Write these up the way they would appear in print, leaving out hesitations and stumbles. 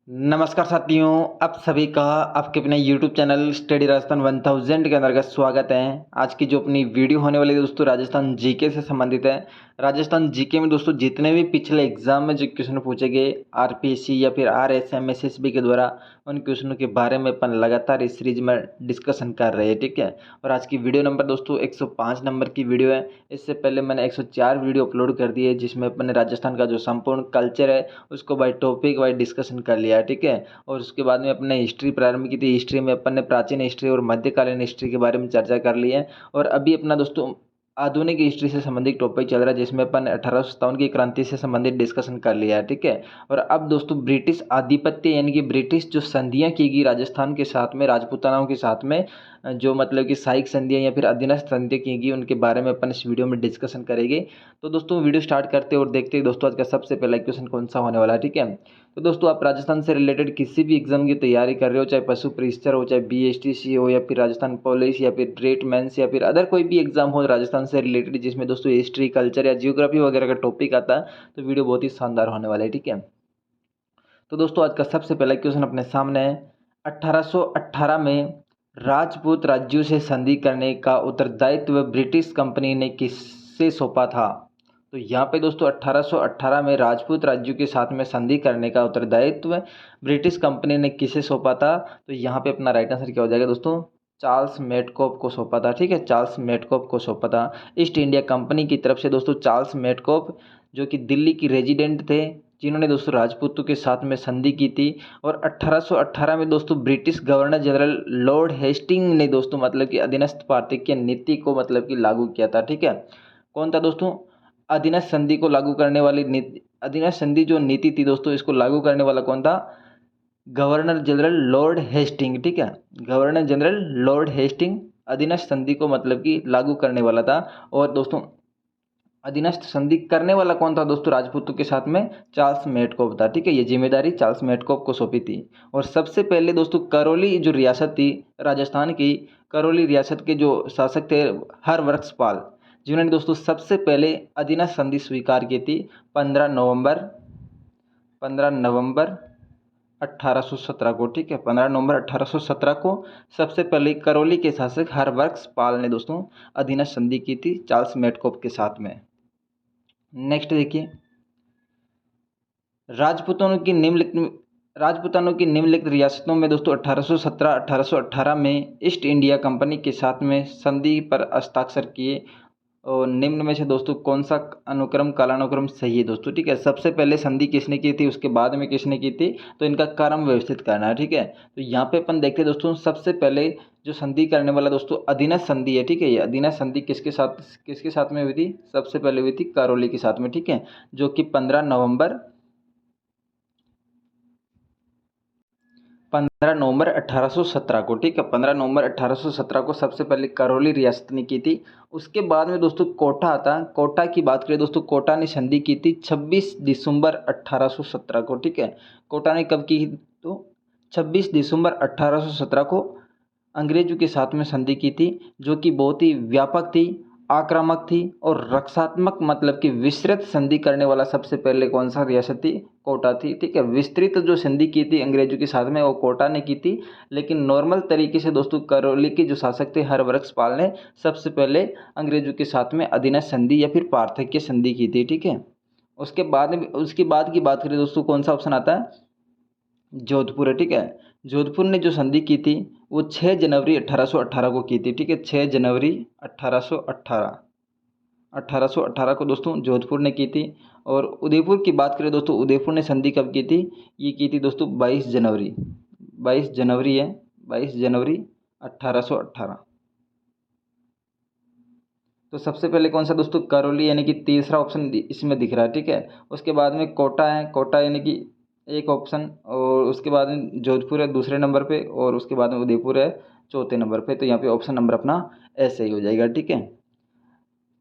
नमस्कार साथियों, आप सभी का आपके अपने YouTube चैनल स्टडी राजस्थान 1000 के अंतर्गत स्वागत है। आज की जो अपनी वीडियो होने वाली है दोस्तों राजस्थान जीके से संबंधित है। राजस्थान जीके में दोस्तों जितने भी पिछले एग्जाम में जो क्वेश्चन पूछे गए आरपीएससी या फिर आरएसएम एसएसबी के द्वारा, उन क्वेश्चनों के बारे में अपन लगातार इस सीरीज में डिस्कशन कर रहे हैं, ठीक है। और आज की वीडियो नंबर दोस्तों 105 नंबर की वीडियो है। इससे पहले मैंने 104 वीडियो अपलोड कर दी है, जिसमें अपन ने राजस्थान का जो संपूर्ण कल्चर है उसको बाय टॉपिक वाइज डिस्कशन कर लिया है, ठीक है। और उसके बाद में अपने हिस्ट्री प्रारंभ की थी। हिस्ट्री में अपन ने प्राचीन हिस्ट्री और मध्यकालीन हिस्ट्री के बारे में चर्चा कर ली है। और अभी अपना दोस्तों आधुनिक हिस्ट्री से संबंधित टॉपिक चल रहा है, जिसमें अपन 1857 की क्रांति से संबंधित डिस्कशन कर लिया है, ठीक है। और अब दोस्तों ब्रिटिश आधिपत्य यानी कि ब्रिटिश जो संधियां की गई राजस्थान के साथ में, राजपूतानाओं के साथ में, जो मतलब कि साइक संधियां या फिर अधीनस्थ संधियां की गई, उनके बारे में अपन इस वीडियो में डिस्कशन करेंगे। तो दोस्तों वीडियो स्टार्ट करते और देखते हैं दोस्तों आज का सबसे पहला क्वेश्चन कौन सा होने वाला है, ठीक है। तो दोस्तों आप राजस्थान से रिलेटेड किसी भी एग्जाम की तैयारी कर रहे हो, चाहे पशु परिक्षर हो, चाहे बीएसटीसी हो, या फिर राजस्थान पुलिस, या फिर रेट मेंस, या फिर अदर कोई भी एग्जाम हो राजस्थान से रिलेटेड जिसमें दोस्तों हिस्ट्री कल्चर या जियोग्राफी वगैरह का टॉपिक आता है, तो वीडियो बहुत ही शानदार होने वाला है, ठीक है। तो दोस्तों आज का सबसे पहला क्वेश्चन अपने सामने है। 1818 में राजपूत राज्यों से संधि करने का उत्तरदायित्व ब्रिटिश कंपनी ने किससे सौंपा था? तो यहाँ पे दोस्तों 1818 में राजपूत राज्यों के साथ में संधि करने का उत्तरदायित्व ब्रिटिश कंपनी ने किसे सौंपा था? तो यहाँ पे अपना राइट आंसर क्या हो जाएगा दोस्तों? चार्ल्स मेडकॉफ को सौंपा था, ठीक है। चार्ल्स मेडकॉफ को सौंपा था ईस्ट इंडिया कंपनी की तरफ से दोस्तों। चार्ल्स मेडकॉफ जो कि दिल्ली की रेजिडेंट थे, जिन्होंने दोस्तों राजपूतों के साथ में संधि की थी। और 1818 में दोस्तों British governor general lord Hastings ने दोस्तों मतलब कि अधीनस्थ पार्थिक्य नीति को मतलब कि लागू किया था, ठीक है। कौन था दोस्तों? अधीनस्थ संधि को लागू करने वाली नीति, अधीनस्थ संधि जो नीति थी दोस्तों, इसको लागू करने वाला कौन था? गवर्नर जनरल लॉर्ड हेस्टिंग, ठीक है। गवर्नर जनरल लॉर्ड हेस्टिंग अधीनस्थ संधि को मतलब कि लागू करने वाला था। और दोस्तों अधीनस्थ संधि करने वाला कौन था दोस्तों राजपूतों के साथ में? चार्ल्स मेडकॉफ था, ठीक है। ये जिम्मेदारी चार्ल्स मेडकॉफ को सौंपी थी। और सबसे पहले दोस्तों करौली जो रियासत थी राजस्थान की, करौली रियासत के जो शासक थे हरवृक्षपाल, जिन्होंने दोस्तों सबसे पहले अधीनस्थ संधि स्वीकार की थी 15 नवंबर 1817 को, ठीक है। 15 नवंबर 1817 को सबसे पहले करौली के शासक हरवृक्षपाल ने दोस्तों अधीनस्थ संधि की थी चार्ल्स मेडकॉफ के साथ में। नेक्स्ट देखिए, राजपूतानों की निम्नलिखित रियासतों में दोस्तों 1817-1818 में ईस्ट इंडिया कंपनी के साथ में संधि पर हस्ताक्षर किए। और निम्न में से दोस्तों कौन सा अनुक्रम कालानुक्रम सही है दोस्तों, ठीक है। सबसे पहले संधि किसने की थी, उसके बाद में किसने की थी, तो इनका क्रम व्यवस्थित करना है, ठीक है। तो यहाँ पे अपन देखते हैं दोस्तों सबसे पहले जो संधि करने वाला दोस्तों अधीनस्थ संधि है, ठीक है। ये अधीनस्थ संधि किसके साथ में हुई थी? सबसे पहले हुई थी करौली के साथ में, ठीक है। जो कि 15 नवंबर 1817 को, ठीक है। 15 नवंबर 1817 को सबसे पहले करौली रियासत ने की थी। उसके बाद में दोस्तों कोटा आता। कोटा की बात करें दोस्तों, कोटा ने संधि की थी 26 दिसंबर 1817 को, ठीक है। कोटा ने कब की? तो 26 दिसंबर 1817 को अंग्रेजों के साथ में संधि की थी, जो कि बहुत ही व्यापक थी, आक्रामक थी और रक्षात्मक मतलब कि विस्तृत संधि करने वाला सबसे पहले कौन सा रियासत थी? कोटा थी, ठीक है। विस्तृत जो संधि की थी अंग्रेजों के साथ में वो कोटा ने की थी। लेकिन नॉर्मल तरीके से दोस्तों करौली के जो शासक थे हरवृक्षपाल ने सबसे पहले अंग्रेजों के साथ में अधीनस्थ संधि या फिर पार्थक्य संधि की थी, ठीक है। उसके बाद की बात करें दोस्तों, कौन सा ऑप्शन आता है? जोधपुर है, ठीक है। जोधपुर ने जो संधि की थी वो 6 जनवरी 1818 को की थी, ठीक है। 6 जनवरी 1818 1818 को दोस्तों जोधपुर ने की थी। और उदयपुर की बात करें दोस्तों, उदयपुर ने संधि कब की थी? ये की थी दोस्तों 22 जनवरी, 22 जनवरी है, 22 जनवरी 1818। तो सबसे पहले कौन सा दोस्तों? करौली, यानी कि तीसरा ऑप्शन इसमें दिख रहा है, ठीक है। उसके बाद में कोटा है, कोटा यानी कि एक ऑप्शन। और उसके बाद में जोधपुर है दूसरे नंबर पे, और उसके बाद में उदयपुर है चौथे नंबर पे। तो यहाँ पे ऑप्शन नंबर अपना ऐसे ही हो जाएगा, ठीक है।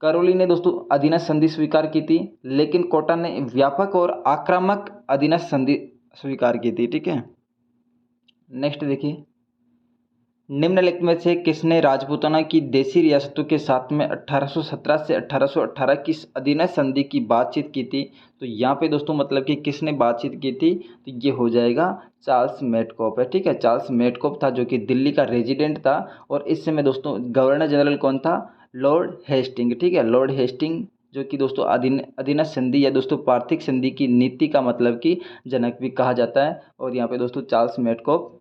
करौली ने दोस्तों अधीनस्थ संधि स्वीकार की थी, लेकिन कोटा ने व्यापक और आक्रामक अधीनस्थ संधि स्वीकार की थी, ठीक है। नेक्स्ट देखिए, निम्नलिखित में से किसने राजपूताना की देशी रियासतों के साथ में 1817 से 1818 की अधीनस्थ संधि की बातचीत की थी? तो यहाँ पे दोस्तों मतलब कि किसने बातचीत की थी, तो ये हो जाएगा चार्ल्स मेटकॉप है। ठीक है, चार्ल्स मेटकॉप था जो कि दिल्ली का रेजिडेंट था। और इस समय दोस्तों गवर्नर जनरल कौन था, लॉर्ड हेस्टिंग। ठीक है, लॉर्ड हेस्टिंग जो कि दोस्तों अधीनस्थ संधि या दोस्तों पार्थिक संधि की नीति का मतलब कि जनक भी कहा जाता है। और यहाँ पे दोस्तों चार्ल्स मेटकॉप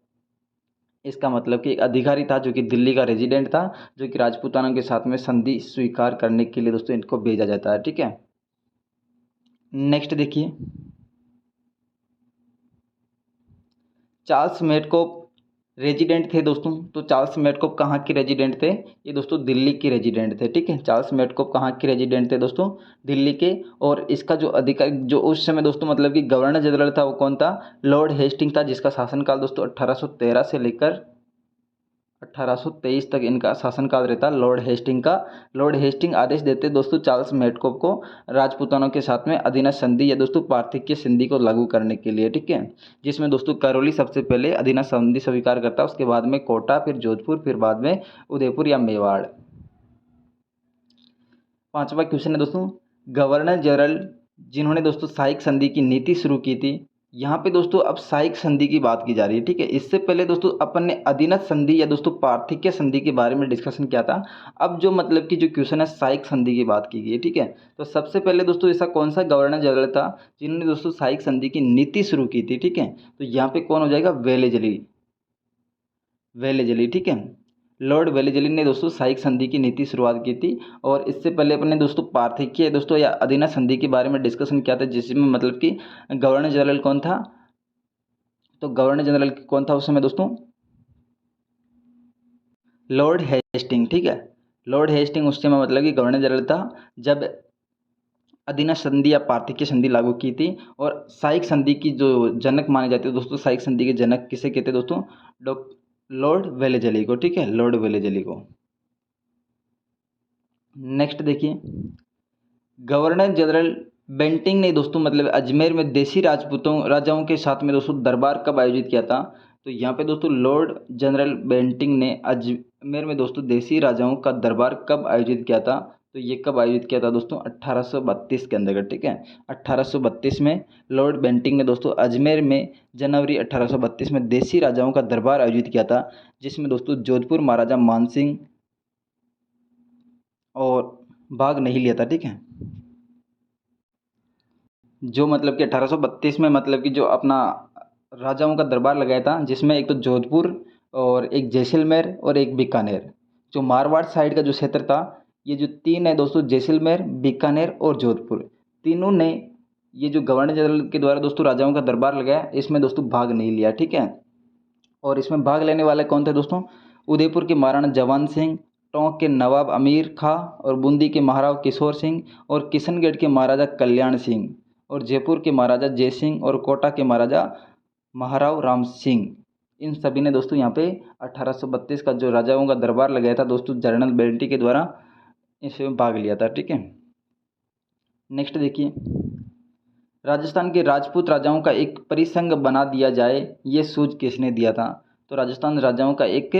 इसका मतलब कि एक अधिकारी था जो कि दिल्ली का रेजिडेंट था, जो कि राजपूताना के साथ में संधि स्वीकार करने के लिए दोस्तों इनको भेजा जाता है। ठीक है, नेक्स्ट देखिए, चार्ल्स मेटकोप रेजिडेंट थे दोस्तों। तो चार्ल्स मेटकोप कहाँ के रेजिडेंट थे, ये दोस्तों दिल्ली के रेजिडेंट थे। ठीक है, चार्ल्स मेटकोप कहाँ के रेजिडेंट थे दोस्तों, दिल्ली के। और इसका जो अधिकारी जो उस समय दोस्तों मतलब कि गवर्नर जनरल था वो कौन था, लॉर्ड हेस्टिंग था, जिसका शासनकाल दोस्तों 1813 से लेकर 1823 तक इनका शासनकाल रहता लॉर्ड हेस्टिंग का। लॉर्ड हेस्टिंग आदेश देते दोस्तों चार्ल्स मेटकोप को राजपूतानों के साथ में अधीनस्थ संधि या दोस्तों पार्थिक्य संधि को लागू करने के लिए। ठीक है, जिसमें दोस्तों करौली सबसे पहले अधीनस्थ संधि स्वीकार करता, उसके बाद में कोटा, फिर जोधपुर, फिर बाद में उदयपुर या मेवाड़। पांचवा क्वेश्चन है दोस्तों, गवर्नर जनरल जिन्होंने दोस्तों सहायक संधि की नीति शुरू की थी। यहाँ पे दोस्तों अब सहायक संधि की बात की जा रही है। ठीक है, इससे पहले दोस्तों अपन ने अधीनस्थ संधि या दोस्तों पार्थिक्य संधि के बारे में डिस्कशन किया था। अब जो मतलब कि जो क्वेश्चन है सहायक संधि की बात की गई है। ठीक है, तो सबसे पहले दोस्तों ऐसा कौन सा गवर्नर जनरल था जिन्होंने दोस्तों सहायक संधि की नीति शुरू की थी। ठीक है, तो यहाँ पे कौन हो जाएगा, वेलेजली। वेलेजली, ठीक है, लॉर्ड वेलेजली ने दोस्तों सहायक संधि की नीति शुरुआत की थी। और इससे पहले अपने दोस्तों पार्थिक्य दोस्तों या अधीनस्थ संधि के बारे में डिस्कशन किया था, जिसमें मतलब कि गवर्नर जनरल कौन था, तो गवर्नर जनरल कौन था उस समय दोस्तों, लॉर्ड हेस्टिंग। ठीक है, लॉर्ड हेस्टिंग उस समय मतलब कि गवर्नर जनरल था जब अधीनस्थ संधि या पार्थिक्य संधि लागू की थी। और सहायक संधि की जो जनक माने जाते हैं दोस्तों, सहायक संधि के जनक किसे कहते हैं दोस्तों, लॉर्ड वेलेजली को। ठीक है, लॉर्ड वेलेजली को। नेक्स्ट देखिए, गवर्नर जनरल बेंटिंग ने दोस्तों मतलब अजमेर में देसी राजपूतों राजाओं के साथ में दोस्तों दरबार कब आयोजित किया था। तो यहाँ पे दोस्तों लॉर्ड जनरल बेंटिंग ने अजमेर में दोस्तों देसी राजाओं का दरबार कब आयोजित किया था। तो ये कब आयोजित किया था दोस्तों, 1832 के अंतर्गत। ठीक है, 1832 में लॉर्ड बेंटिंग ने दोस्तों अजमेर में जनवरी 1832 में देसी राजाओं का दरबार आयोजित किया था, जिसमें दोस्तों जोधपुर महाराजा मानसिंह और भाग नहीं लिया था। ठीक है, जो मतलब कि 1832 में मतलब कि जो अपना राजाओं का दरबार लगाया था, जिसमें एक तो जोधपुर और एक जैसलमेर और एक बीकानेर। जो मारवाड़ साइड का जो क्षेत्र था, ये जो तीन है दोस्तों, जैसलमेर, बीकानेर और जोधपुर, तीनों ने ये जो गवर्नर जनरल के द्वारा दोस्तों राजाओं का दरबार लगाया, इसमें दोस्तों भाग नहीं लिया। ठीक है, और इसमें भाग लेने वाले कौन थे दोस्तों, उदयपुर के महाराणा जवान सिंह, टोंक के नवाब अमीर खां और बूंदी के महाराव किशोर सिंह और किशनगढ़ के महाराजा कल्याण सिंह और जयपुर के महाराजा जय सिंह और कोटा के महाराजा महाराव राम सिंह। इन सभी ने दोस्तों यहाँ पे 1832 का जो राजाओं का दरबार लगाया था दोस्तों जनरल बेंटी के द्वारा, इसमें भाग लिया था। ठीक है, नेक्स्ट देखिए, राजस्थान के राजपूत राजाओं का एक परिसंघ बना दिया जाए, ये सूझ किसने दिया था। तो राजस्थान राजाओं का एक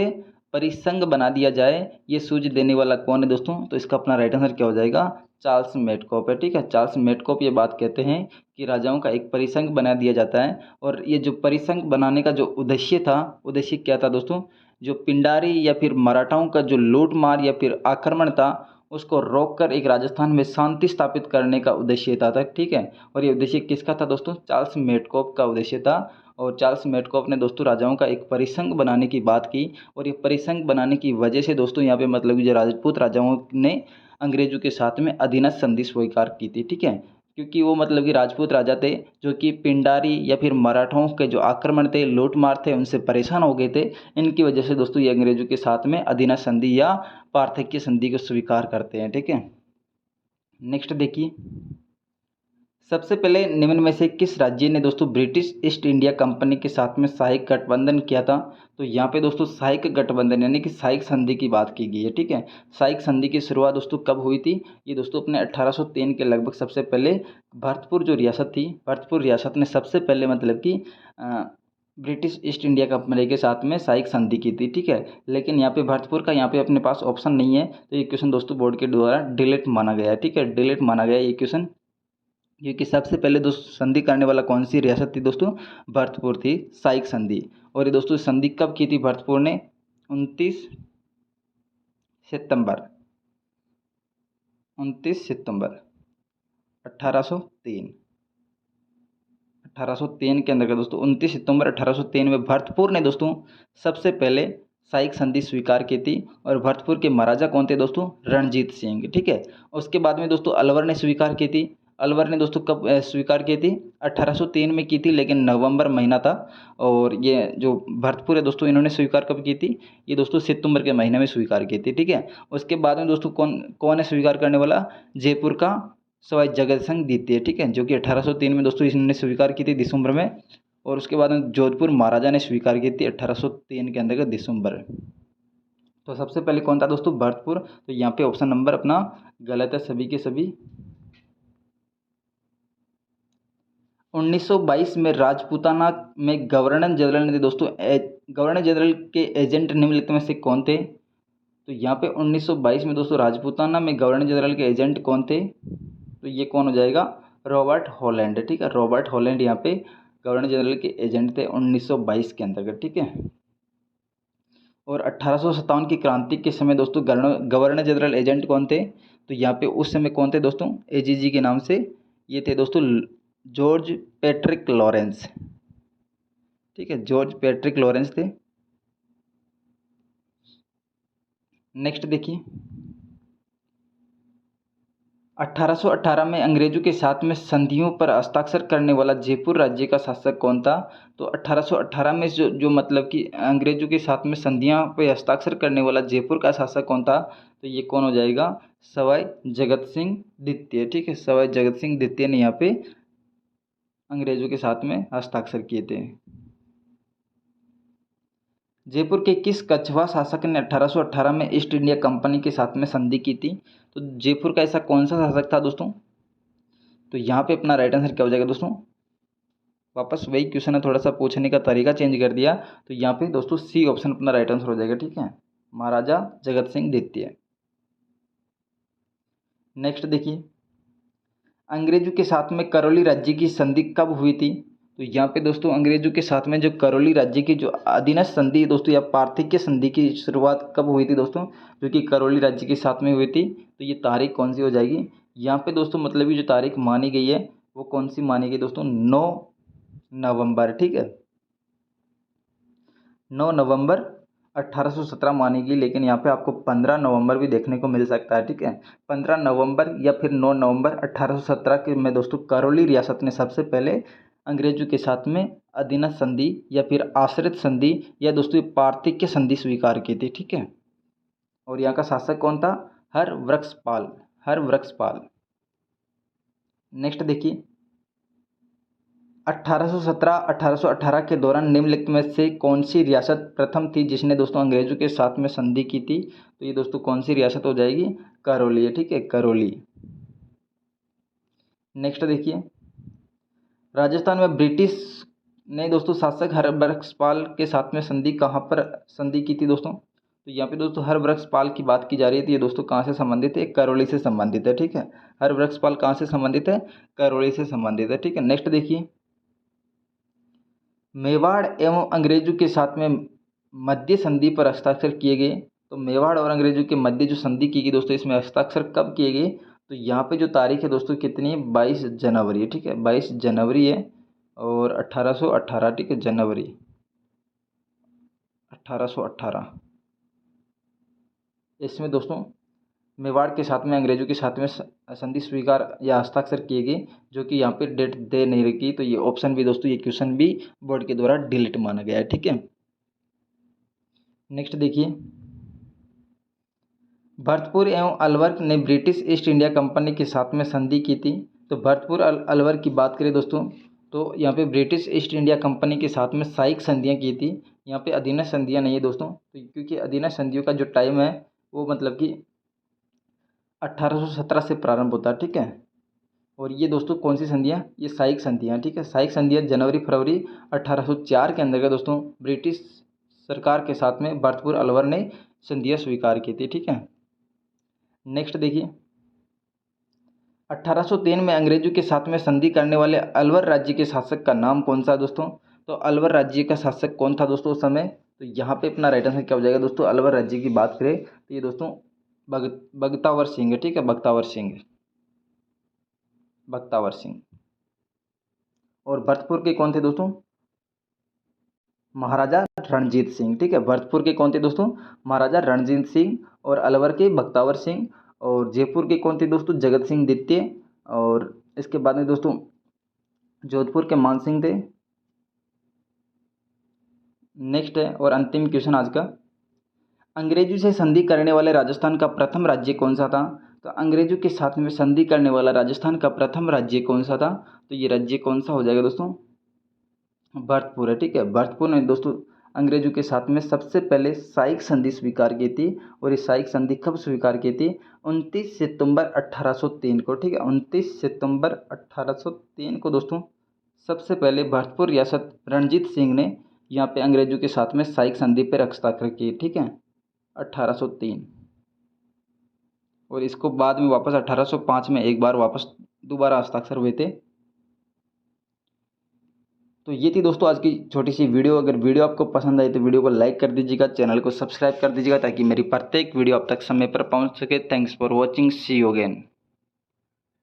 परिसंघ बना दिया जाए, ये सूझ देने वाला कौन है दोस्तों, तो इसका अपना राइट आंसर क्या हो जाएगा, चार्ल्स मेटकॉप है। ठीक है, चार्ल्स मेटकॉप ये बात कहते हैं कि राजाओं का एक परिसंघ बना दिया जाता है। और ये जो परिसंघ बनाने का जो उद्देश्य था, उद्देश्य क्या था दोस्तों, जो पिंडारी या फिर मराठाओं का जो लूट मार या फिर आक्रमण था, उसको रोककर एक राजस्थान में शांति स्थापित करने का उद्देश्य था। ठीक है, और ये उद्देश्य किसका था दोस्तों, चार्ल्स मेटकॉप का उद्देश्य था। और चार्ल्स मेटकॉप ने दोस्तों राजाओं का एक परिसंघ बनाने की बात की। और ये परिसंघ बनाने की वजह से दोस्तों यहाँ पे मतलब जो राजपूत राजाओं ने अंग्रेजों के साथ में अधीनस्थ संधि स्वीकार की थी। ठीक है, क्योंकि वो मतलब कि राजपूत राजा थे जो कि पिंडारी या फिर मराठों के जो आक्रमण थे, लूट मार थे, उनसे परेशान हो गए थे। इनकी वजह से दोस्तों ये अंग्रेजों के साथ में अधीनस्थ संधि या पार्थक्य संधि को स्वीकार करते हैं। ठीक है, नेक्स्ट देखिए, सबसे पहले निम्न में से किस राज्य ने दोस्तों ब्रिटिश ईस्ट इंडिया कंपनी के साथ में सहायक गठबंधन किया था। तो यहाँ पे दोस्तों सहायक गठबंधन यानी कि सहायक संधि की बात की गई है। ठीक है, सहायक संधि की शुरुआत दोस्तों कब हुई थी, ये दोस्तों अपने 1803 के लगभग सबसे पहले भरतपुर जो रियासत थी, भरतपुर रियासत ने सबसे पहले मतलब कि ब्रिटिश ईस्ट इंडिया कंपनी के साथ में साइक संधि की थी, ठीक है। लेकिन यहाँ पे भरतपुर का यहाँ पे अपने पास ऑप्शन नहीं है, तो ये क्वेश्चन दोस्तों बोर्ड के द्वारा डिलीट माना गया है, ठीक है। डिलीट माना गया ये क्वेश्चन, क्योंकि सबसे पहले दोस्तों संधि करने वाला कौन सी रियासत थी दोस्तों? भरतपुर थी, साइक संधि। और ये दोस्तों संधि कब की थी भरतपुर ने? 29 सितंबर 29 सितंबर 1803 1803 के अंदर का दोस्तों 29 सितंबर 1803 में भरतपुर ने दोस्तों सबसे पहले साइक संधि स्वीकार की थी। और भरतपुर के महाराजा कौन थे दोस्तों? रणजीत सिंह, ठीक है। उसके बाद में दोस्तों अलवर ने स्वीकार की थी। अलवर ने दोस्तों कब स्वीकार की थी? 1803 में की थी, लेकिन नवंबर महीना था। और ये जो भरतपुर है दोस्तों, इन्होंने स्वीकार कब की थी? ये दोस्तों सितंबर के महीने में स्वीकार की थी, ठीक है। उसके बाद में दोस्तों कौन कौन है स्वीकार करने वाला? जयपुर का सवाई जगत सिंह द्वितीय, ठीक है, जो कि 1803 में दोस्तों इन्होंने स्वीकार की थी दिसंबर में। और उसके बाद में जोधपुर महाराजा ने स्वीकार की थी 1803 के अंतर्गत दिसंबर। तो सबसे पहले कौन था दोस्तों? भरतपुर। तो यहाँ पे ऑप्शन नंबर अपना गलत है सभी के सभी। 1922 में राजपूताना में गवर्नर जनरल ने दोस्तों गवर्नर जनरल के एजेंट निम्नलिखित में से कौन थे? तो यहाँ पे 1922 में दोस्तों राजपूताना में गवर्नर जनरल के एजेंट कौन थे? तो ये कौन हो जाएगा? रॉबर्ट हॉलैंड, ठीक है। रॉबर्ट हॉलैंड यहाँ पे गवर्नर जनरल के एजेंट थे 1922 के अंतर्गत, ठीक है। और 1857 की क्रांति के समय दोस्तों गवर्नर जनरल एजेंट कौन थे? तो यहाँ पे उस समय कौन थे दोस्तों? एजीजी के नाम से ये थे दोस्तों जॉर्ज पैट्रिक लॉरेंस, ठीक है, जॉर्ज पैट्रिक लॉरेंस थे। नेक्स्ट देखिए, 1818 में अंग्रेजों के साथ में संधियों पर हस्ताक्षर करने वाला जयपुर राज्य का शासक कौन था? तो 1818 में जो मतलब कि अंग्रेजों के साथ में संधियां पे हस्ताक्षर करने वाला जयपुर का शासक कौन था? तो ये कौन हो जाएगा? सवाई जगत सिंह द्वितीय, ठीक है। सवाई जगत सिंह द्वितीय ने यहाँ पे अंग्रेजों के साथ में हस्ताक्षर किए थे। जयपुर के किस कछवा शासक ने 1818 में ईस्ट इंडिया कंपनी के साथ में संधि की थी? तो जयपुर का ऐसा कौन सा शासक था दोस्तों? तो यहाँ पे अपना राइट आंसर क्या हो जाएगा दोस्तों? वापस वही क्वेश्चन है, थोड़ा सा पूछने का तरीका चेंज कर दिया। तो यहाँ पे दोस्तों सी ऑप्शन अपना राइट आंसर हो जाएगा, ठीक है, महाराजा जगत सिंह द्वितीय। नेक्स्ट देखिए, अंग्रेजों के साथ में करौली राज्य की संधि कब हुई थी? तो यहाँ पे दोस्तों अंग्रेजों के साथ में जो करौली राज्य की जो अधीनस्थ संधि दोस्तों या पार्थक्य संधि की शुरुआत कब हुई थी दोस्तों? जो कि करौली राज्य के साथ में हुई थी। तो ये तारीख कौन सी हो जाएगी? यहाँ पे दोस्तों मतलब ये जो तारीख मानी गई है वो कौन सी मानी गई दोस्तों? 9 नवंबर, ठीक है, 9 नवंबर 1817 मानी गई। लेकिन यहाँ पे आपको 15 नवंबर भी देखने को मिल सकता है, ठीक है। 15 नवंबर या फिर 9 नवंबर 1817 के में दोस्तों करौली रियासत ने सबसे पहले अंग्रेजों के साथ में अधीनस्थ संधि या फिर आश्रित संधि या दोस्तों पार्थक्य संधि स्वीकार की थी, ठीक है। और यहाँ का शासक कौन था? हरवृक्षपाल। नेक्स्ट देखिए, 1817-1818 के दौरान निम्नलिखित में से कौन सी रियासत प्रथम थी जिसने दोस्तों अंग्रेजों के साथ में संधि की थी? तो ये दोस्तों कौन सी रियासत हो जाएगी? करौली, ठीक है, करौली। नेक्स्ट देखिए, राजस्थान में ब्रिटिश ने दोस्तों शासक हरबख्शपाल के साथ में संधि कहाँ पर संधि की थी दोस्तों? तो यहाँ पे दोस्तों हरबख्शपाल की बात की जा रही है। तो ये दोस्तों कहाँ से संबंधित है? करौली से संबंधित है, ठीक है। हरबख्शपाल कहाँ से संबंधित है? करौली से संबंधित है, ठीक है। नेक्स्ट देखिए, मेवाड़ एवं अंग्रेजों के साथ में मध्य संधि पर हस्ताक्षर किए गए। तो मेवाड़ और अंग्रेजों के मध्य जो संधि की गई दोस्तों, इसमें हस्ताक्षर कब किए गए? तो यहाँ पे जो तारीख है दोस्तों कितनी है? 22 जनवरी है, ठीक है, 22 जनवरी है। और 1818, ठीक है, जनवरी 1818। इसमें दोस्तों मेवाड़ के साथ में अंग्रेजों के साथ में संधि स्वीकार या हस्ताक्षर किए गए, जो कि यहाँ पे डेट दे नहीं रखी। तो ये ऑप्शन भी दोस्तों, ये क्वेश्चन भी बोर्ड के द्वारा डिलीट माना गया है, ठीक है। नेक्स्ट देखिए, भरतपुर एवं अलवर ने ब्रिटिश ईस्ट इंडिया कंपनी के साथ में संधि की थी। तो भरतपुर अलवर की बात करें दोस्तों, तो यहाँ पे ब्रिटिश ईस्ट इंडिया कंपनी के साथ में साइक संधियाँ की थी। यहाँ पे अधीनस्थ संधियाँ नहीं है दोस्तों, तो क्योंकि अधीनस्थ संधियों का जो टाइम है वो मतलब कि 1817 से प्रारंभ होता है, ठीक है। और ये दोस्तों कौन सी संधियाँ, ये साइक संधियाँ, ठीक है। साइक संधियाँ जनवरी फरवरी 1804 के अंतर्गत दोस्तों ब्रिटिश सरकार के साथ में भरतपुर अलवर ने संधियाँ स्वीकार की थी, ठीक है। नेक्स्ट देखिए, 1803 में अंग्रेजों के साथ में संधि करने वाले अलवर राज्य के शासक का नाम कौन सा दोस्तों? तो अलवर राज्य का शासक कौन था दोस्तों उस समय? तो यहाँ पे अपना राइट आंसर क्या हो जाएगा दोस्तों? अलवर राज्य की बात करें तो ये दोस्तों बख्तावर सिंह है, ठीक है, बख्तावर सिंह, बख्तावर सिंह। और भरतपुर के कौन थे दोस्तों? महाराजा रणजीत सिंह, ठीक है। भरतपुर के कौन थे दोस्तों? महाराजा रणजीत सिंह। और अलवर के बख्तावर सिंह। और जयपुर के कौन थे दोस्तों? जगत सिंह द्वितीय। और इसके बाद में दोस्तों जोधपुर के मान सिंह थे। नेक्स्ट है और अंतिम क्वेश्चन आज का, अंग्रेजों से संधि करने वाले राजस्थान का प्रथम राज्य कौन सा था? तो अंग्रेजों के साथ में संधि करने वाला राजस्थान का प्रथम राज्य कौन सा था? तो ये राज्य कौन सा हो जाएगा दोस्तों? भरतपुर है, ठीक है। भरतपुर ने दोस्तों अंग्रेजों के साथ में सबसे पहले साइक संधि स्वीकार की थी। और ये साइक संधि कब स्वीकार की थी? 29 सितंबर 1803 को, ठीक है। 29 सितंबर 1803 को दोस्तों सबसे पहले भरतपुर रियासत रणजीत सिंह ने यहाँ पे अंग्रेजों के साथ में साइक संधि पर हस्ताक्षर किए, ठीक है, 1803। और इसको बाद में वापस 1805 में एक बार वापस दोबारा हस्ताक्षर हुए थे। तो ये थी दोस्तों आज की छोटी सी वीडियो। अगर वीडियो आपको पसंद आई तो वीडियो को लाइक कर दीजिएगा, चैनल को सब्सक्राइब कर दीजिएगा ताकि मेरी प्रत्येक वीडियो आप तक समय पर पहुंच सके। Thanks for watching, see you again.